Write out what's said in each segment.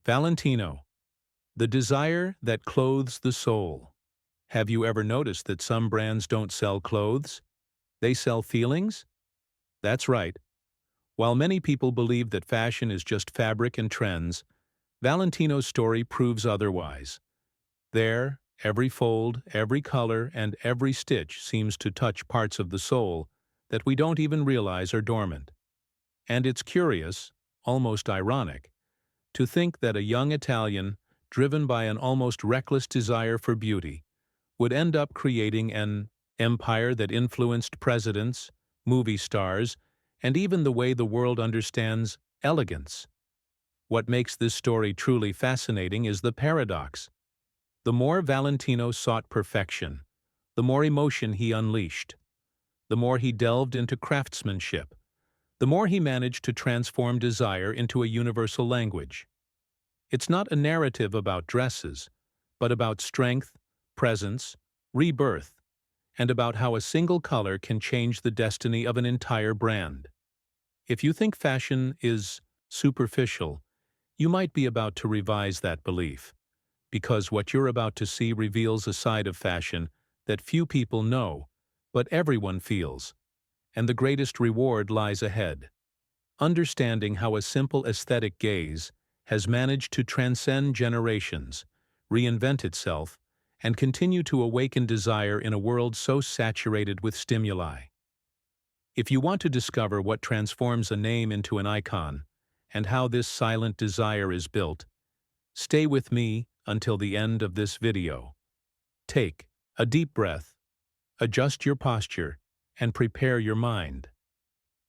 Valentino, the desire that clothes the soul. Have you ever noticed that some brands don't sell clothes? They sell feelings? That's right. While many people believe that fashion is just fabric and trends, Valentino's story proves otherwise. There, every fold, every color, and every stitch seems to touch parts of the soul that we don't even realize are dormant. And it's curious, almost ironic, to think that a young Italian, driven by an almost reckless desire for beauty, would end up creating an empire that influenced presidents, movie stars, and even the way the world understands elegance. What makes this story truly fascinating is the paradox. The more Valentino sought perfection, the more emotion he unleashed. The more he delved into craftsmanship, the more he managed to transform desire into a universal language. It's not a narrative about dresses, but about strength, presence, rebirth, and about how a single color can change the destiny of an entire brand. If you think fashion is superficial, you might be about to revise that belief, because what you're about to see reveals a side of fashion that few people know, but everyone feels. And the greatest reward lies ahead. Understanding how a simple aesthetic gaze has managed to transcend generations, reinvent itself, and continue to awaken desire in a world so saturated with stimuli. If you want to discover what transforms a name into an icon, and how this silent desire is built, stay with me until the end of this video. Take a deep breath, adjust your posture, and prepare your mind.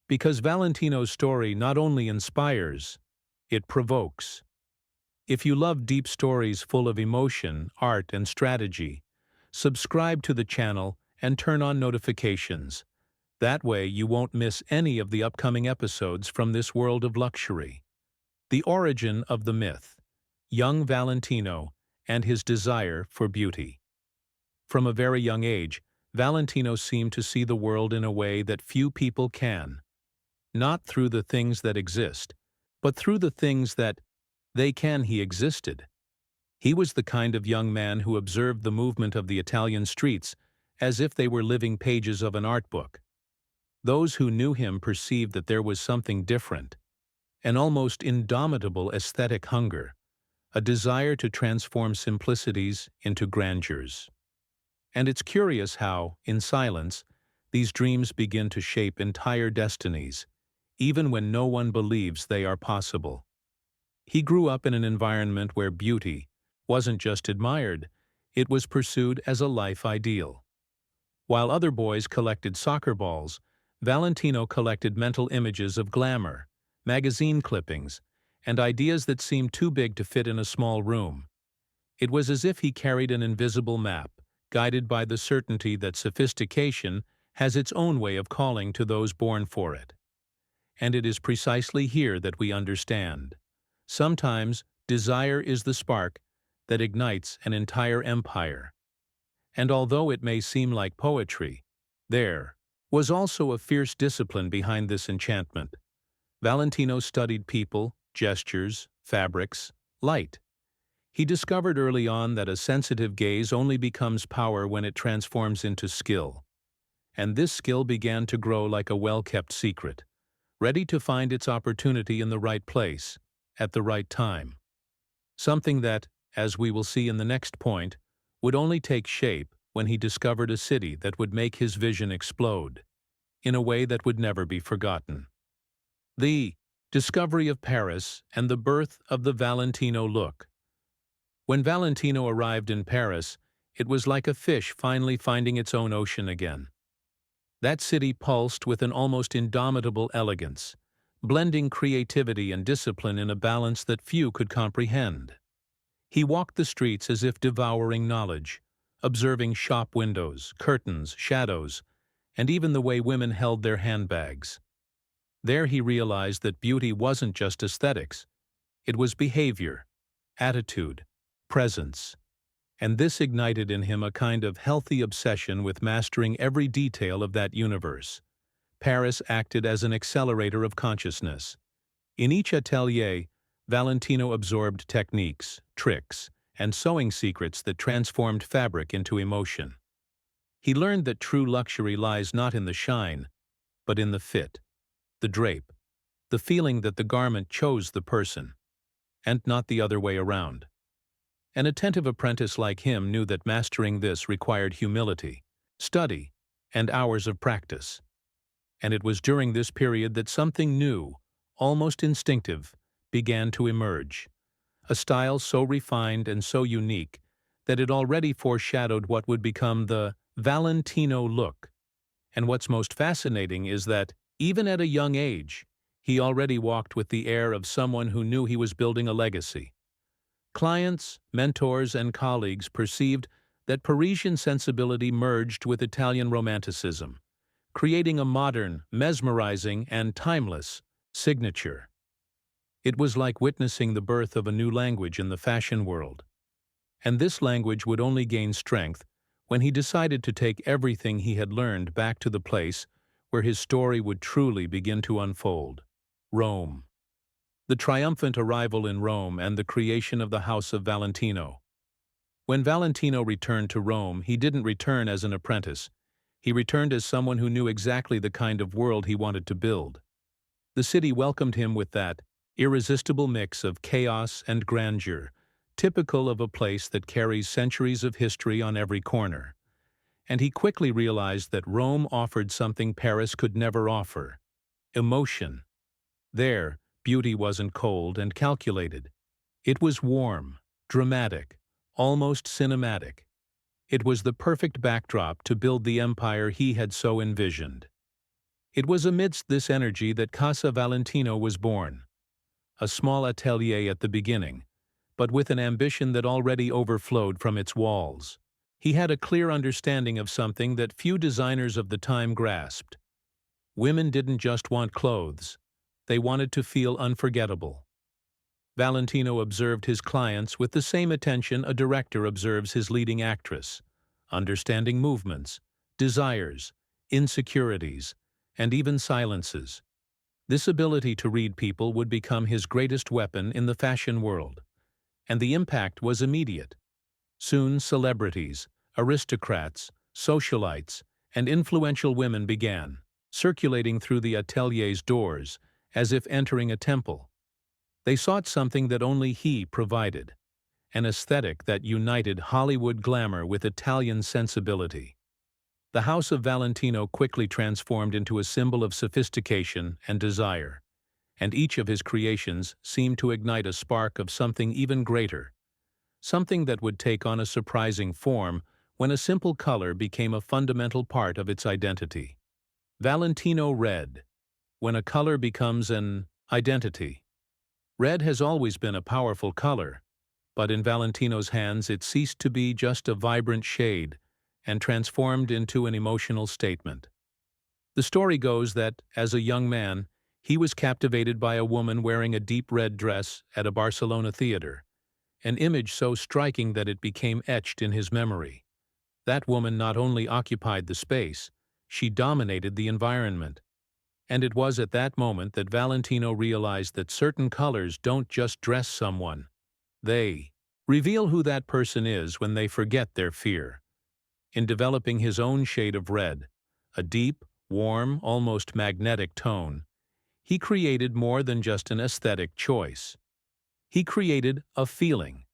Because Valentino's story not only inspires, it provokes. If you love deep stories full of emotion, art, and strategy, subscribe to the channel and turn on notifications. That way you won't miss any of the upcoming episodes from this world of luxury. The origin of the myth, young Valentino and his desire for beauty. From a very young age, Valentino seemed to see the world in a way that few people can. Not through the things that exist, but through the things that he existed. He was the kind of young man who observed the movement of the Italian streets as if they were living pages of an art book. Those who knew him perceived that there was something different, an almost indomitable aesthetic hunger, a desire to transform simplicities into grandeurs. And it's curious how, in silence, these dreams begin to shape entire destinies, even when no one believes they are possible. He grew up in an environment where beauty wasn't just admired, it was pursued as a life ideal. While other boys collected soccer balls, Valentino collected mental images of glamour, magazine clippings, and ideas that seemed too big to fit in a small room. It was as if he carried an invisible map, guided by the certainty that sophistication has its own way of calling to those born for it. And it is precisely here that we understand. Sometimes, desire is the spark that ignites an entire empire. And although it may seem like poetry, there was also a fierce discipline behind this enchantment. Valentino studied people, gestures, fabrics, light. He discovered early on that a sensitive gaze only becomes power when it transforms into skill. And this skill began to grow like a well-kept secret, ready to find its opportunity in the right place, at the right time. Something that, as we will see in the next point, would only take shape when he discovered a city that would make his vision explode, in a way that would never be forgotten. The discovery of Paris and the birth of the Valentino look. When Valentino arrived in Paris, it was like a fish finally finding its own ocean again. That city pulsed with an almost indomitable elegance, blending creativity and discipline in a balance that few could comprehend. He walked the streets as if devouring knowledge, observing shop windows, curtains, shadows, and even the way women held their handbags. There he realized that beauty wasn't just aesthetics, it was behavior, attitude, presence. And this ignited in him a kind of healthy obsession with mastering every detail of that universe. Paris acted as an accelerator of consciousness. In each atelier, Valentino absorbed techniques, tricks, and sewing secrets that transformed fabric into emotion. He learned that true luxury lies not in the shine, but in the fit, the drape, the feeling that the garment chose the person, and not the other way around. An attentive apprentice like him knew that mastering this required humility, study, and hours of practice. And it was during this period that something new, almost instinctive, began to emerge. A style so refined and so unique that it already foreshadowed what would become the Valentino look. And what's most fascinating is that, even at a young age, he already walked with the air of someone who knew he was building a legacy. Clients, mentors, and colleagues perceived that Parisian sensibility merged with Italian romanticism, creating a modern, mesmerizing, and timeless signature. It was like witnessing the birth of a new language in the fashion world. And this language would only gain strength when he decided to take everything he had learned back to the place where his story would truly begin to unfold: Rome. The triumphant arrival in Rome and the creation of the House of Valentino. When Valentino returned to Rome, he didn't return as an apprentice. He returned as someone who knew exactly the kind of world he wanted to build. The city welcomed him with that irresistible mix of chaos and grandeur, typical of a place that carries centuries of history on every corner. And he quickly realized that Rome offered something Paris could never offer: emotion. There, beauty wasn't cold and calculated. It was warm, dramatic, almost cinematic. It was the perfect backdrop to build the empire he had so envisioned. It was amidst this energy that Casa Valentino was born. A small atelier at the beginning, but with an ambition that already overflowed from its walls. He had a clear understanding of something that few designers of the time grasped. Women didn't just want clothes. They wanted to feel unforgettable. Valentino observed his clients with the same attention a director observes his leading actress, understanding movements, desires, insecurities, and even silences. This ability to read people would become his greatest weapon in the fashion world, and the impact was immediate. Soon celebrities, aristocrats, socialites, and influential women began circulating through the atelier's doors as if entering a temple. They sought something that only he provided, an aesthetic that united Hollywood glamour with Italian sensibility. The House of Valentino quickly transformed into a symbol of sophistication and desire, and each of his creations seemed to ignite a spark of something even greater, something that would take on a surprising form when a simple color became a fundamental part of its identity. Valentino Red. When a color becomes an identity. Red has always been a powerful color, but in Valentino's hands it ceased to be just a vibrant shade and transformed into an emotional statement. The story goes that, as a young man, he was captivated by a woman wearing a deep red dress at a Barcelona theater, an image so striking that it became etched in his memory. That woman not only occupied the space, she dominated the environment. And it was at that moment that Valentino realized that certain colors don't just dress someone. They reveal who that person is when they forget their fear. In developing his own shade of red, a deep, warm, almost magnetic tone, he created more than just an aesthetic choice. He created a feeling.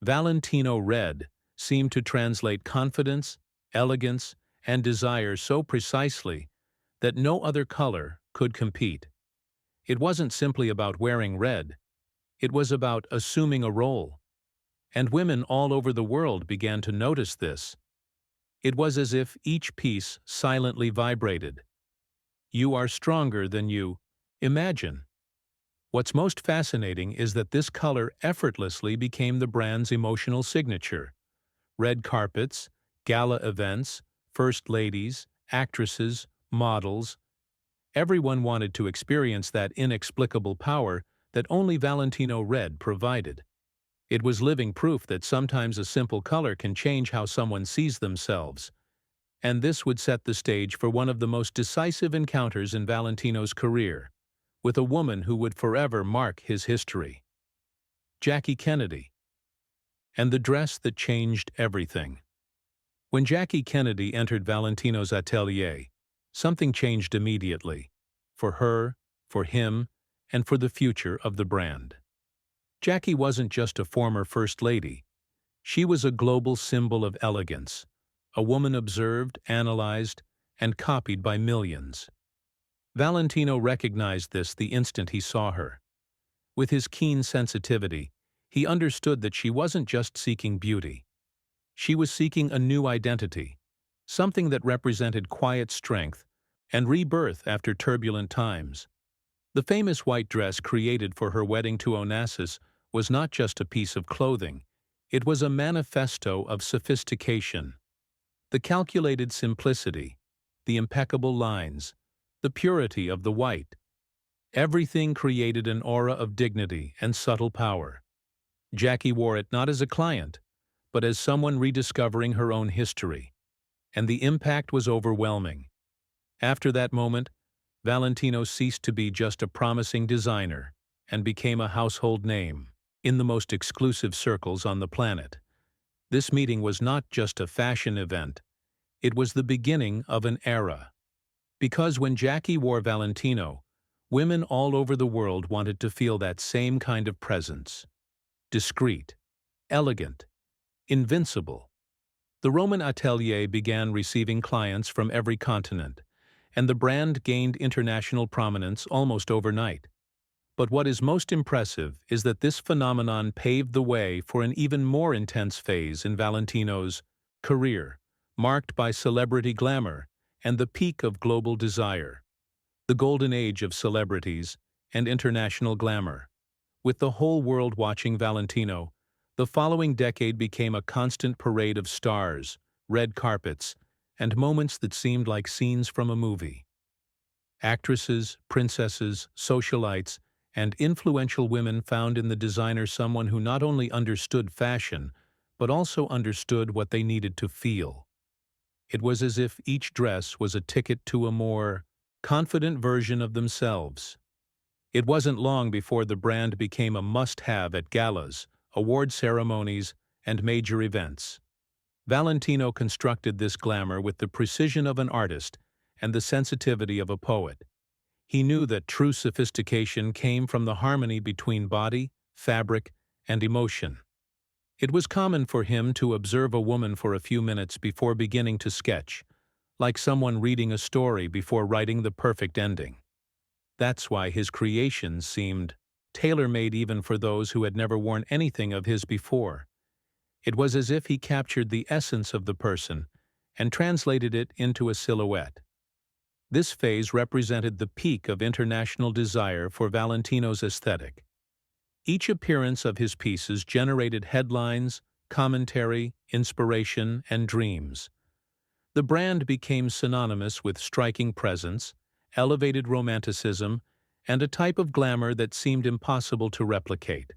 Valentino Red seemed to translate confidence, elegance, and desire so precisely that no other color could compete. It wasn't simply about wearing red. It was about assuming a role. And women all over the world began to notice this. It was as if each piece silently vibrated. You are stronger than you imagine. What's most fascinating is that this color effortlessly became the brand's emotional signature. Red carpets, gala events, first ladies, actresses, models. Everyone wanted to experience that inexplicable power that only Valentino Red provided. It was living proof that sometimes a simple color can change how someone sees themselves. And this would set the stage for one of the most decisive encounters in Valentino's career, with a woman who would forever mark his history. Jackie Kennedy. And the dress that changed everything. When Jackie Kennedy entered Valentino's atelier, something changed immediately. For her, for him, and for the future of the brand. Jackie wasn't just a former First Lady. She was a global symbol of elegance, a woman observed, analyzed, and copied by millions. Valentino recognized this the instant he saw her. With his keen sensitivity, he understood that she wasn't just seeking beauty. She was seeking a new identity, something that represented quiet strength and rebirth after turbulent times. The famous white dress created for her wedding to Onassis was not just a piece of clothing, it was a manifesto of sophistication. The calculated simplicity, the impeccable lines, the purity of the white. Everything created an aura of dignity and subtle power. Jackie wore it not as a client, but as someone rediscovering her own history. And the impact was overwhelming. After that moment, Valentino ceased to be just a promising designer and became a household name in the most exclusive circles on the planet. This meeting was not just a fashion event, it was the beginning of an era. Because when Jackie wore Valentino, women all over the world wanted to feel that same kind of presence. Discreet, elegant, invincible. The Roman atelier began receiving clients from every continent, and the brand gained international prominence almost overnight. But what is most impressive is that this phenomenon paved the way for an even more intense phase in Valentino's career, marked by celebrity glamour and the peak of global desire. The golden age of celebrities and international glamour. With the whole world watching Valentino, the following decade became a constant parade of stars, red carpets, and moments that seemed like scenes from a movie. Actresses, princesses, socialites, and influential women found in the designer someone who not only understood fashion, but also understood what they needed to feel. It was as if each dress was a ticket to a more confident version of themselves. It wasn't long before the brand became a must-have at galas, award ceremonies, and major events. Valentino constructed this glamour with the precision of an artist and the sensitivity of a poet. He knew that true sophistication came from the harmony between body, fabric, and emotion. It was common for him to observe a woman for a few minutes before beginning to sketch, like someone reading a story before writing the perfect ending. That's why his creations seemed tailor-made even for those who had never worn anything of his before. It was as if he captured the essence of the person and translated it into a silhouette. This phase represented the peak of international desire for Valentino's aesthetic. Each appearance of his pieces generated headlines, commentary, inspiration, and dreams. The brand became synonymous with striking presence, elevated romanticism, and a type of glamour that seemed impossible to replicate.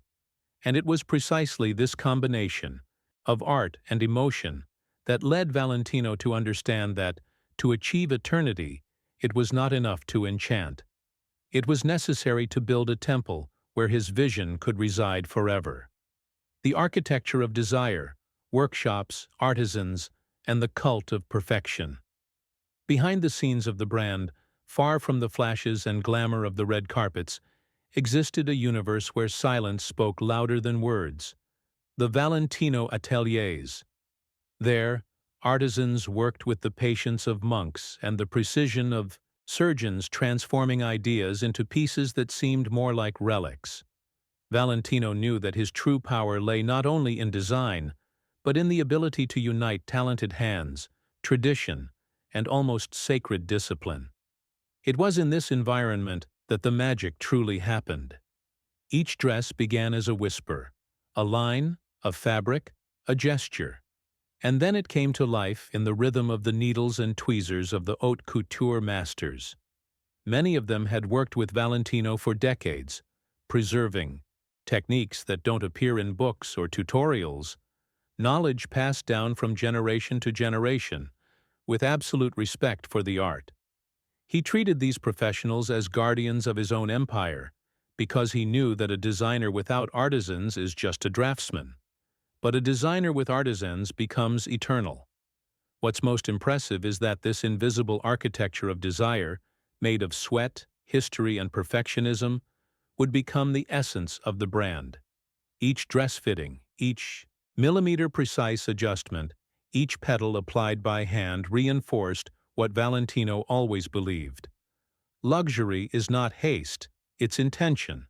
And it was precisely this combination of art and emotion that led Valentino to understand that, to achieve eternity, it was not enough to enchant. It was necessary to build a temple where his vision could reside forever. The architecture of desire, workshops, artisans, and the cult of perfection. Behind the scenes of the brand, far from the flashes and glamour of the red carpets, existed a universe where silence spoke louder than words. The Valentino ateliers. There, artisans worked with the patience of monks and the precision of surgeons, transforming ideas into pieces that seemed more like relics. Valentino knew that his true power lay not only in design, but in the ability to unite talented hands, tradition, and almost sacred discipline. It was in this environment that the magic truly happened. Each dress began as a whisper, a line, a fabric, a gesture. And then it came to life in the rhythm of the needles and tweezers of the haute couture masters. Many of them had worked with Valentino for decades, preserving techniques that don't appear in books or tutorials, knowledge passed down from generation to generation, with absolute respect for the art. He treated these professionals as guardians of his own empire, because he knew that a designer without artisans is just a draftsman. But a designer with artisans becomes eternal. What's most impressive is that this invisible architecture of desire, made of sweat, history, and perfectionism, would become the essence of the brand. Each dress fitting, each millimeter-precise adjustment, each petal applied by hand reinforced what Valentino always believed. Luxury is not haste, it's intention.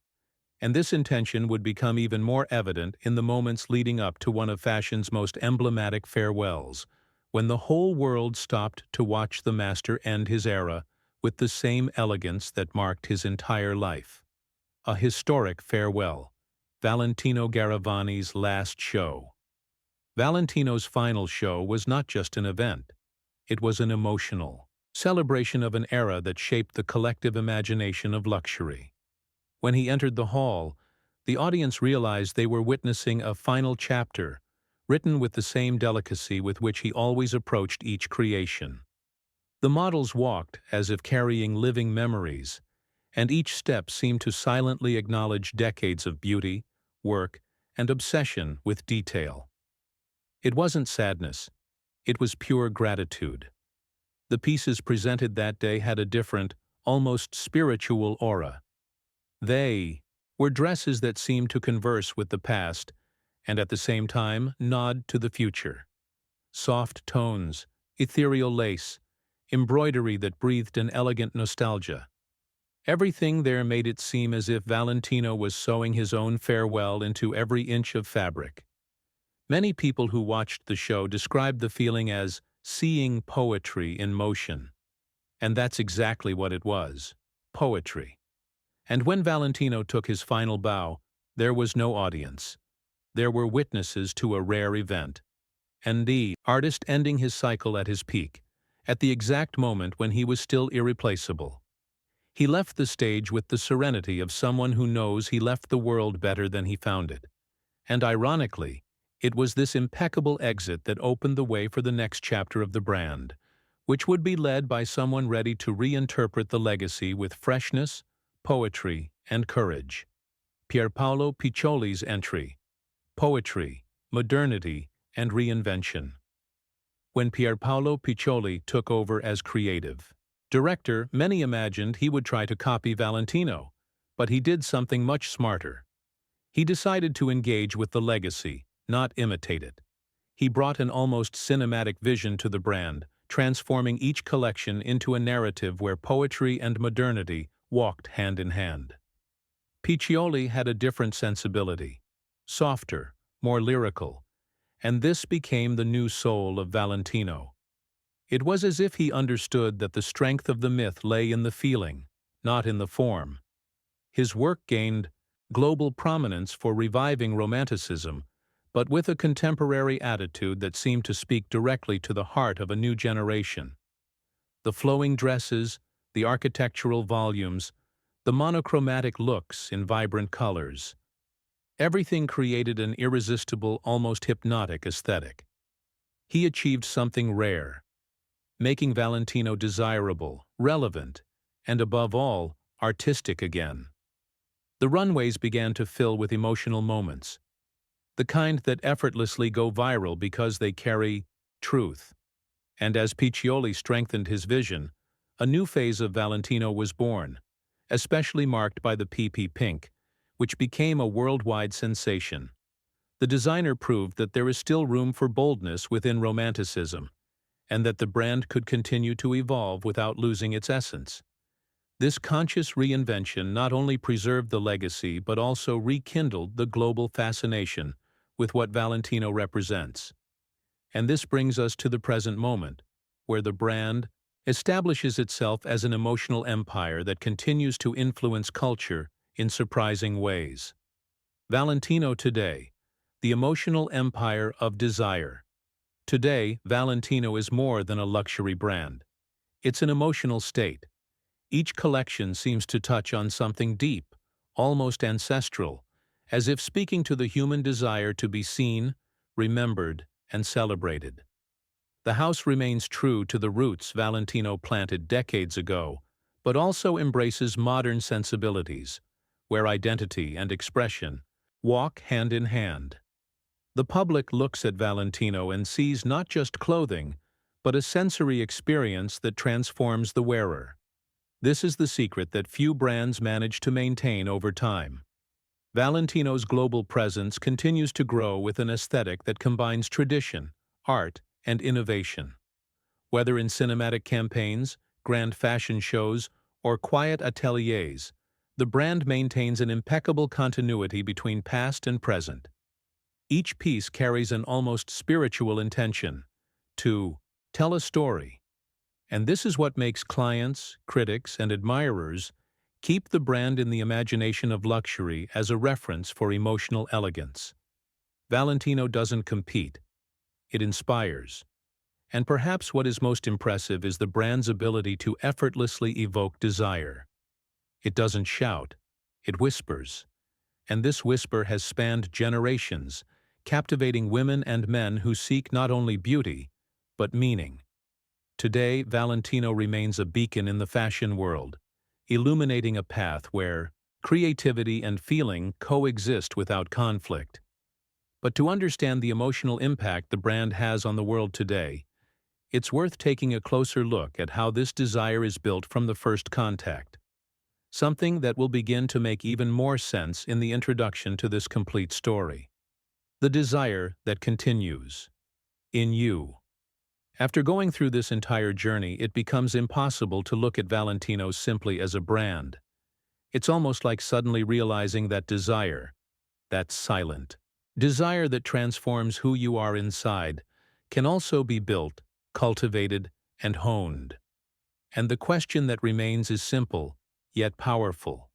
And this intention would become even more evident in the moments leading up to one of fashion's most emblematic farewells, when the whole world stopped to watch the master end his era with the same elegance that marked his entire life. A historic farewell, Valentino Garavani's last show. Valentino's final show was not just an event. It was an emotional celebration of an era that shaped the collective imagination of luxury. When he entered the hall, the audience realized they were witnessing a final chapter, written with the same delicacy with which he always approached each creation. The models walked as if carrying living memories, and each step seemed to silently acknowledge decades of beauty, work, and obsession with detail. It wasn't sadness, it was pure gratitude. The pieces presented that day had a different, almost spiritual aura. They were dresses that seemed to converse with the past and at the same time nod to the future. Soft tones, ethereal lace, embroidery that breathed an elegant nostalgia. Everything there made it seem as if Valentino was sewing his own farewell into every inch of fabric. Many people who watched the show described the feeling as seeing poetry in motion. And that's exactly what it was, poetry. And when Valentino took his final bow, there was no audience. There were witnesses to a rare event. And the artist ending his cycle at his peak, at the exact moment when he was still irreplaceable. He left the stage with the serenity of someone who knows he left the world better than he found it. And ironically, it was this impeccable exit that opened the way for the next chapter of the brand, which would be led by someone ready to reinterpret the legacy with freshness, poetry, and courage. Pierpaolo Piccioli's entry, poetry, modernity, and reinvention. When Pierpaolo Piccioli took over as creative director, many imagined he would try to copy Valentino, but he did something much smarter. He decided to engage with the legacy, not imitate it. He brought an almost cinematic vision to the brand, transforming each collection into a narrative where poetry and modernity walked hand in hand. Piccioli had a different sensibility, softer, more lyrical, and this became the new soul of Valentino. It was as if he understood that the strength of the myth lay in the feeling, not in the form. His work gained global prominence for reviving Romanticism, but with a contemporary attitude that seemed to speak directly to the heart of a new generation. The flowing dresses, the architectural volumes, the monochromatic looks in vibrant colors. Everything created an irresistible, almost hypnotic aesthetic. He achieved something rare, making Valentino desirable, relevant, and above all, artistic again. The runways began to fill with emotional moments, the kind that effortlessly go viral because they carry truth. And as Piccioli strengthened his vision, a new phase of Valentino was born, especially marked by the PP Pink, which became a worldwide sensation. The designer proved that there is still room for boldness within Romanticism, and that the brand could continue to evolve without losing its essence. This conscious reinvention not only preserved the legacy but also rekindled the global fascination with what Valentino represents. And this brings us to the present moment, where the brand establishes itself as an emotional empire that continues to influence culture in surprising ways. Valentino today, the emotional empire of desire. Today, Valentino is more than a luxury brand. It's an emotional state. Each collection seems to touch on something deep, almost ancestral, as if speaking to the human desire to be seen, remembered, and celebrated. The house remains true to the roots Valentino planted decades ago, but also embraces modern sensibilities, where identity and expression walk hand in hand. The public looks at Valentino and sees not just clothing, but a sensory experience that transforms the wearer. This is the secret that few brands manage to maintain over time. Valentino's global presence continues to grow with an aesthetic that combines tradition, art, and innovation. Whether in cinematic campaigns, grand fashion shows, or quiet ateliers, the brand maintains an impeccable continuity between past and present. Each piece carries an almost spiritual intention to tell a story. And this is what makes clients, critics, and admirers keep the brand in the imagination of luxury as a reference for emotional elegance. Valentino doesn't compete. It inspires. And perhaps what is most impressive is the brand's ability to effortlessly evoke desire. It doesn't shout, it whispers. And this whisper has spanned generations, captivating women and men who seek not only beauty, but meaning. Today, Valentino remains a beacon in the fashion world, illuminating a path where creativity and feeling coexist without conflict. But to understand the emotional impact the brand has on the world today, it's worth taking a closer look at how this desire is built from the first contact. Something that will begin to make even more sense in the introduction to this complete story. The desire that continues. In you. After going through this entire journey, it becomes impossible to look at Valentino simply as a brand. It's almost like suddenly realizing that desire, that silent desire that transforms who you are inside, can also be built, cultivated, and honed. And the question that remains is simple, yet powerful.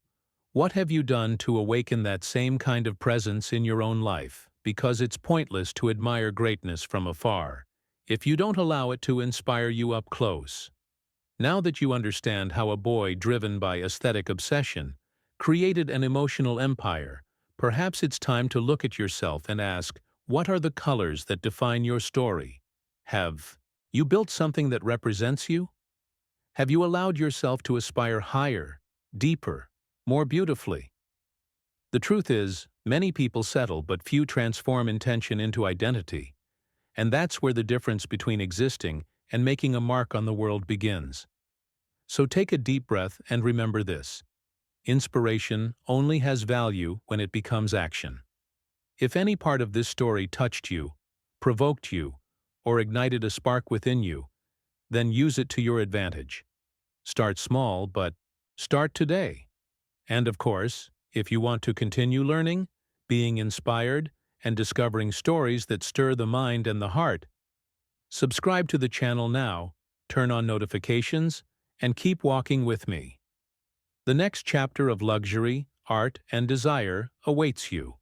What have you done to awaken that same kind of presence in your own life? Because it's pointless to admire greatness from afar, if you don't allow it to inspire you up close. Now that you understand how a boy driven by aesthetic obsession created an emotional empire, perhaps it's time to look at yourself and ask, what are the colors that define your story? Have you built something that represents you? Have you allowed yourself to aspire higher, deeper, more beautifully? The truth is, many people settle but few transform intention into identity. And that's where the difference between existing and making a mark on the world begins. So take a deep breath and remember this. Inspiration only has value when it becomes action. If any part of this story touched you, provoked you, or ignited a spark within you, then use it to your advantage. Start small, but start today. And of course, if you want to continue learning, being inspired, and discovering stories that stir the mind and the heart, subscribe to the channel now, turn on notifications, and keep walking with me. The next chapter of luxury, art, and desire awaits you.